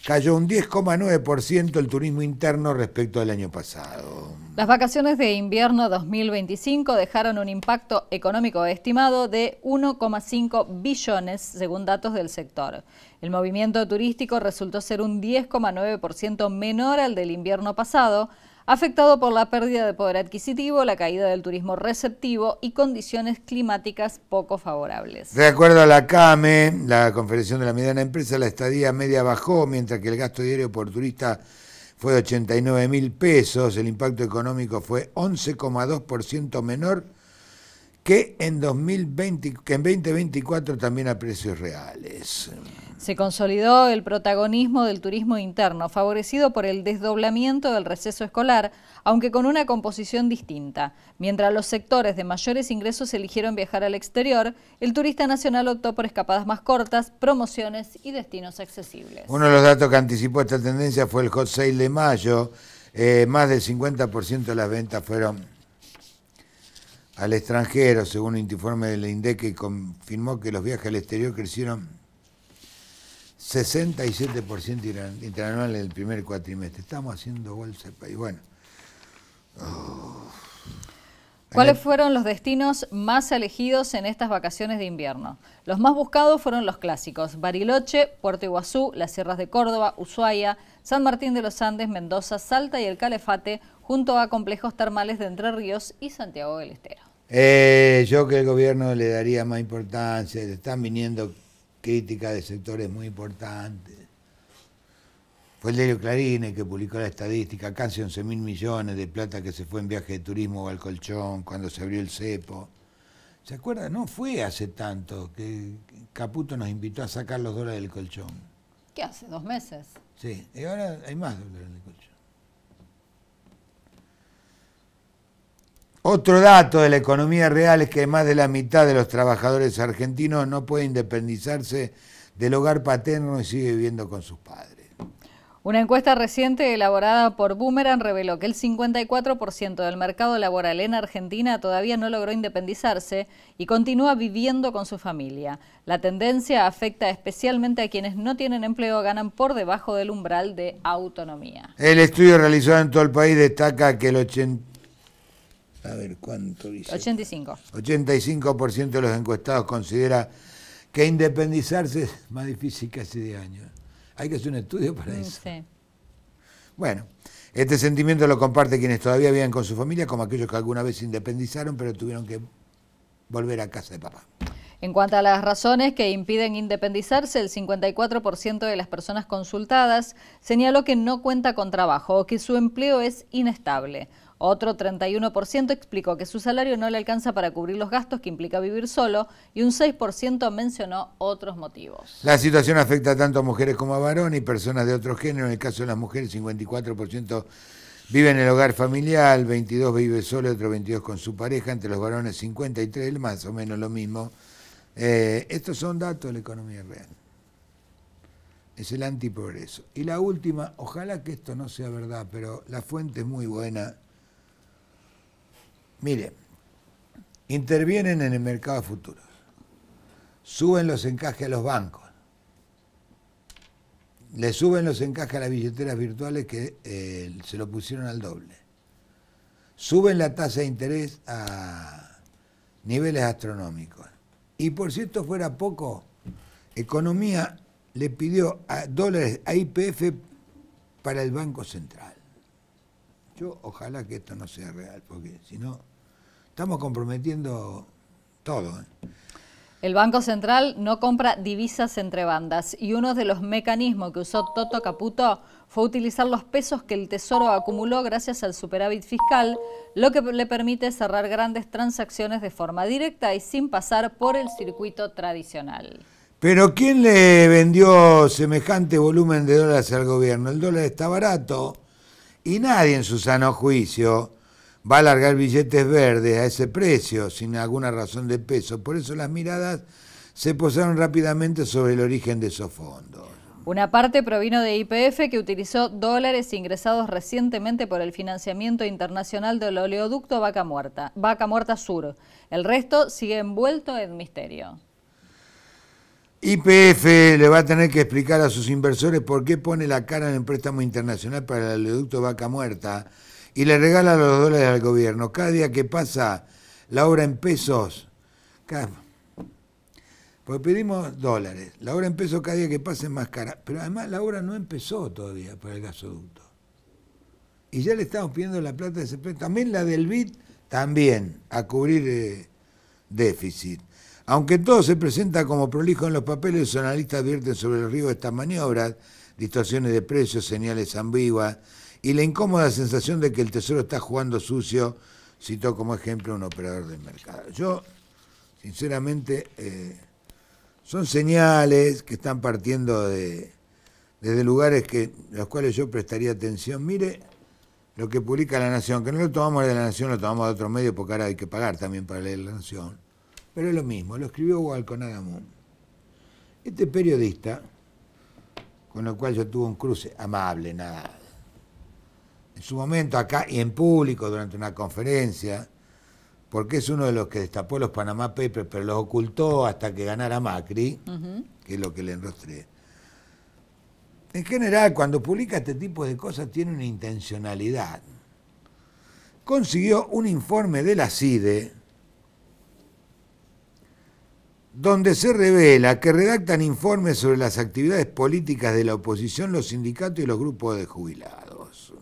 cayó un 10,9% el turismo interno respecto al año pasado. Las vacaciones de invierno 2025 dejaron un impacto económico estimado de 1,5 billones, según datos del sector. El movimiento turístico resultó ser un 10,9% menor al del invierno pasado, afectado por la pérdida de poder adquisitivo, la caída del turismo receptivo y condiciones climáticas poco favorables. De acuerdo a la CAME, la Confederación de la Mediana Empresa, la estadía media bajó, mientras que el gasto diario por turista fue de 89.000 pesos. El impacto económico fue 11,2% menor que en 2024 también a precios reales. Se consolidó el protagonismo del turismo interno, favorecido por el desdoblamiento del receso escolar, aunque con una composición distinta. Mientras los sectores de mayores ingresos eligieron viajar al exterior, el turista nacional optó por escapadas más cortas, promociones y destinos accesibles. Uno de los datos que anticipó esta tendencia fue el hot sale de mayo. Más del 50% de las ventas fueron al extranjero, según un informe del INDEC, que confirmó que los viajes al exterior crecieron 67% interanual en el primer cuatrimestre. Estamos haciendo bolsa de país. Bueno. ¿Cuáles fueron los destinos más elegidos en estas vacaciones de invierno? Los más buscados fueron los clásicos: Bariloche, Puerto Iguazú, las sierras de Córdoba, Ushuaia, San Martín de los Andes, Mendoza, Salta y el Calafate, junto a complejos termales de Entre Ríos y Santiago del Estero. Yo que el gobierno le daría más importancia. Le están viniendo críticas de sectores muy importantes. Fue el diario Clarín el que publicó la estadística, casi 11.000 millones de plata que se fue en viaje de turismo al Colchón cuando se abrió el cepo. ¿Se acuerdan? No fue hace tanto que Caputo nos invitó a sacar los dólares del Colchón. ¿Qué hace? ¿2 meses? Sí, y ahora hay más dólares en el Colchón. Otro dato de la economía real es que más de la mitad de los trabajadores argentinos no puede independizarse del hogar paterno y sigue viviendo con sus padres. Una encuesta reciente elaborada por Boomerang reveló que el 54% del mercado laboral en Argentina todavía no logró independizarse y continúa viviendo con su familia. La tendencia afecta especialmente a quienes no tienen empleo o ganan por debajo del umbral de autonomía. El estudio realizado en todo el país destaca que el 85% de los encuestados considera que independizarse es más difícil que hace 10 años. Hay que hacer un estudio para eso. Sí. Bueno, este sentimiento lo comparte quienes todavía viven con su familia, como aquellos que alguna vez se independizaron, pero tuvieron que volver a casa de papá. En cuanto a las razones que impiden independizarse, el 54% de las personas consultadas señaló que no cuenta con trabajo o que su empleo es inestable. Otro 31% explicó que su salario no le alcanza para cubrir los gastos que implica vivir solo y un 6% mencionó otros motivos. La situación afecta tanto a mujeres como a varones y personas de otro género. En el caso de las mujeres, 54% vive en el hogar familiar, 22% vive solo, otro 22% con su pareja. Entre los varones, 53%, más o menos lo mismo. Estos son datos de la economía real. Es el antiprogreso. Y la última, ojalá que esto no sea verdad, pero la fuente es muy buena. Mire, intervienen en el mercado de futuros, suben los encajes a los bancos, le suben los encajes a las billeteras virtuales que se lo pusieron al doble, suben la tasa de interés a niveles astronómicos. Y por si esto fuera poco, Economía le pidió dólares a YPF para el Banco Central. Yo ojalá que esto no sea real, porque si no, estamos comprometiendo todo. El Banco Central no compra divisas entre bandas y uno de los mecanismos que usó Toto Caputo fue utilizar los pesos que el Tesoro acumuló gracias al superávit fiscal, lo que le permite cerrar grandes transacciones de forma directa y sin pasar por el circuito tradicional. Pero ¿quién le vendió semejante volumen de dólares al gobierno? El dólar está barato y nadie en su sano juicio va a largar billetes verdes a ese precio sin alguna razón de peso. Por eso las miradas se posaron rápidamente sobre el origen de esos fondos. Una parte provino de YPF, que utilizó dólares ingresados recientemente por el financiamiento internacional del oleoducto Vaca Muerta Sur. El resto sigue envuelto en misterio. YPF le va a tener que explicar a sus inversores por qué pone la cara en el préstamo internacional para el oleoducto Vaca Muerta y le regala los dólares al gobierno. Cada día que pasa, la obra en pesos, pues pedimos dólares, la obra en pesos cada día que pasa es más cara, pero además la obra no empezó todavía para el gasoducto. Y ya le estamos pidiendo la plata de ese préstamo, también la del BID, también, a cubrir déficit. Aunque todo se presenta como prolijo en los papeles, los analistas advierten sobre el riesgo de estas maniobras, distorsiones de precios, señales ambiguas y la incómoda sensación de que el Tesoro está jugando sucio, citó como ejemplo un operador del mercado. Yo, sinceramente, son señales que están partiendo desde lugares a los cuales yo prestaría atención. Mire lo que publica La Nación, que no lo tomamos de La Nación, lo tomamos de otro medio porque ahora hay que pagar también para leer La Nación. Pero es lo mismo, lo escribió Gualconadamun. Este periodista, con el cual yo tuve un cruce amable, nada. En su momento acá y en público durante una conferencia, porque es uno de los que destapó los Panama Papers, pero los ocultó hasta que ganara Macri, que es lo que le enrostré. En general, cuando publica este tipo de cosas tiene una intencionalidad. Consiguió un informe de la CIDE, donde se revela que redactan informes sobre las actividades políticas de la oposición, los sindicatos y los grupos de jubilados.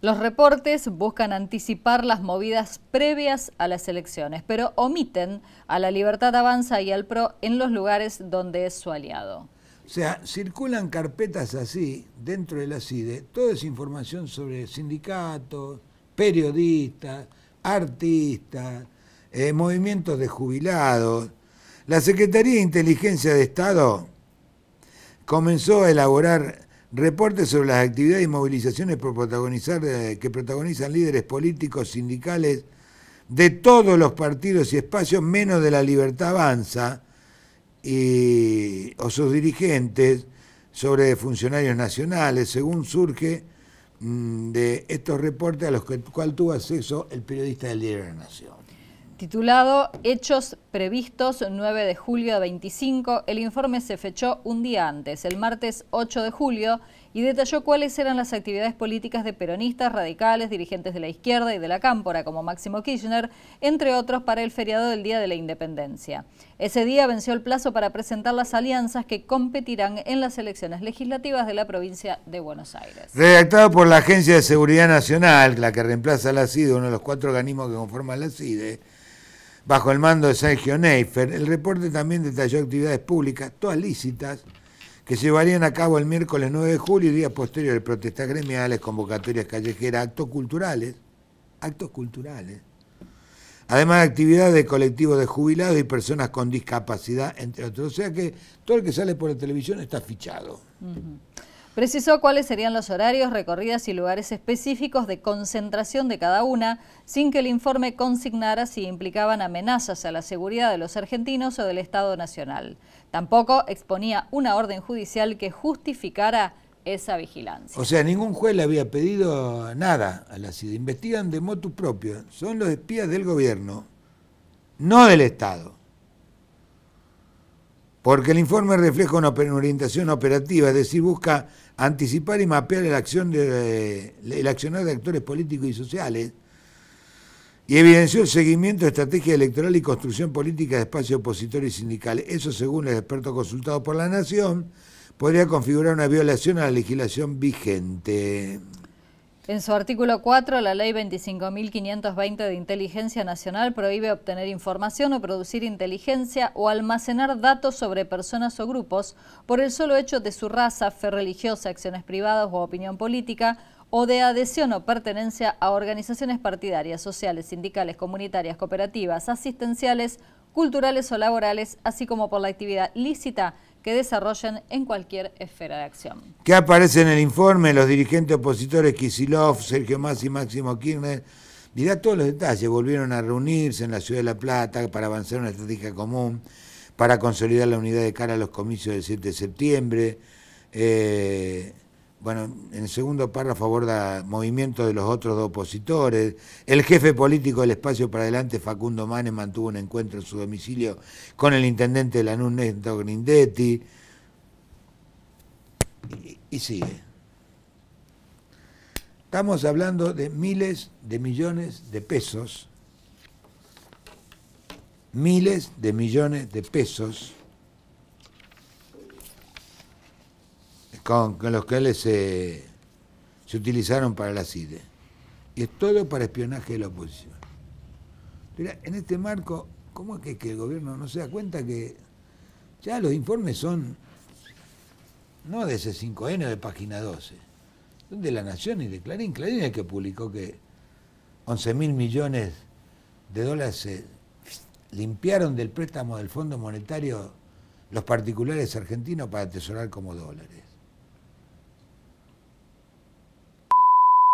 Los reportes buscan anticipar las movidas previas a las elecciones, pero omiten a la Libertad Avanza y al PRO en los lugares donde es su aliado. O sea, circulan carpetas así dentro de la CIDE, toda esa información sobre sindicatos, periodistas, artistas, movimientos de jubilados. La Secretaría de Inteligencia de Estado comenzó a elaborar reportes sobre las actividades y movilizaciones que protagonizan líderes políticos, sindicales, de todos los partidos y espacios, menos de la Libertad Avanza, o sus dirigentes, sobre funcionarios nacionales, según surge de estos reportes a los cuales tuvo acceso el periodista del Diario de la Nación. Titulado Hechos previstos 9 de julio a 25, el informe se fechó un día antes, el martes 8 de julio, y detalló cuáles eran las actividades políticas de peronistas, radicales, dirigentes de la izquierda y de la cámpora, como Máximo Kirchner, entre otros, para el feriado del Día de la Independencia. Ese día venció el plazo para presentar las alianzas que competirán en las elecciones legislativas de la provincia de Buenos Aires. Redactado por la Agencia de Seguridad Nacional, la que reemplaza a la CIDE, uno de los 4 organismos que conforman la CIDE, bajo el mando de Sergio Neifer, el reporte también detalló actividades públicas, todas lícitas, que se llevarían a cabo el miércoles 9 de julio y días posteriores, protestas gremiales, convocatorias callejeras, actos culturales, además de actividades de colectivos de jubilados y personas con discapacidad, entre otros. O sea que todo el que sale por la televisión está fichado. Precisó cuáles serían los horarios, recorridas y lugares específicos de concentración de cada una, sin que el informe consignara si implicaban amenazas a la seguridad de los argentinos o del Estado Nacional. Tampoco exponía una orden judicial que justificara esa vigilancia. O sea, ningún juez le había pedido nada a la CIDE. Investigan de motu propio. Son los espías del gobierno, no del Estado. Porque el informe refleja una orientación operativa, es decir, busca anticipar y mapear el accionar de actores políticos y sociales, y evidenció el seguimiento de estrategia electoral y construcción política de espacios opositores y sindicales. Eso, según el experto consultado por La Nación, podría configurar una violación a la legislación vigente. En su artículo 4, la Ley 25.520 de Inteligencia Nacional prohíbe obtener información o producir inteligencia o almacenar datos sobre personas o grupos por el solo hecho de su raza, fe religiosa, acciones privadas o opinión política, o de adhesión o pertenencia a organizaciones partidarias, sociales, sindicales, comunitarias, cooperativas, asistenciales, culturales o laborales, así como por la actividad lícita que desarrollen en cualquier esfera de acción. ¿Qué aparece en el informe? Los dirigentes opositores Kicillof, Sergio Massa y Máximo Kirchner, mirá todos los detalles, volvieron a reunirse en la Ciudad de La Plata para avanzar una estrategia común, para consolidar la unidad de cara a los comicios del 7 de septiembre. bueno, en el segundo párrafo aborda movimientos de los otros dos opositores. El jefe político del Espacio para Adelante, Facundo Manes, mantuvo un encuentro en su domicilio con el intendente de Lanús, Néstor Grindetti. Y sigue. Estamos hablando de miles de millones de pesos. Miles de millones de pesos con los que se utilizaron para la CIDE. Y es todo para espionaje de la oposición. Mira, en este marco, ¿cómo es que el gobierno no se da cuenta que ya los informes son no de C5N o de Página 12, son de La Nación y de Clarín? Clarín es el que publicó que 11.000 millones de dólares se limpiaron del préstamo del Fondo Monetario los particulares argentinos para atesorar como dólares.